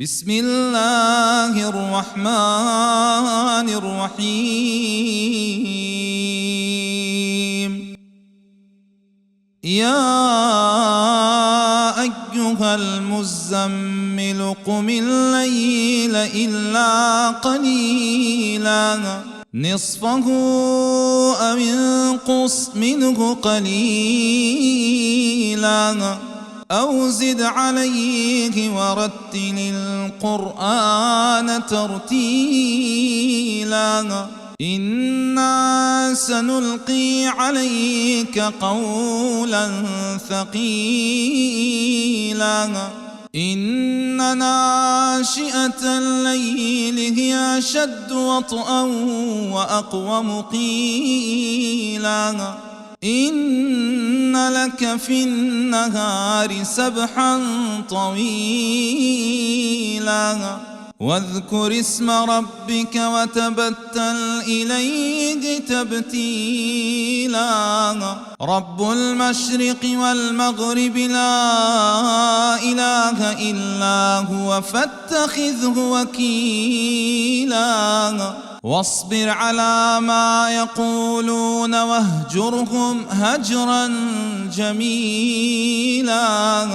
بسم الله الرحمن الرحيم. يا أيها المزمل قم الليل إلا قليلا نصفه أو انقص منه قليلا أو زد عليه ورتل القرآن ترتيلا إنا سنلقي عليك قولا ثقيلا إن ناشئة الليل هي أشد وطئا وأقوم قيلا إن لك في النهار سبحا طويلا واذكر اسم ربك وتبتل إليه تبتيلا رب المشرق والمغرب لا إله إلا هو فاتخذه وكيلا واصبر على ما يقولون واهجرهم هجرا جميلا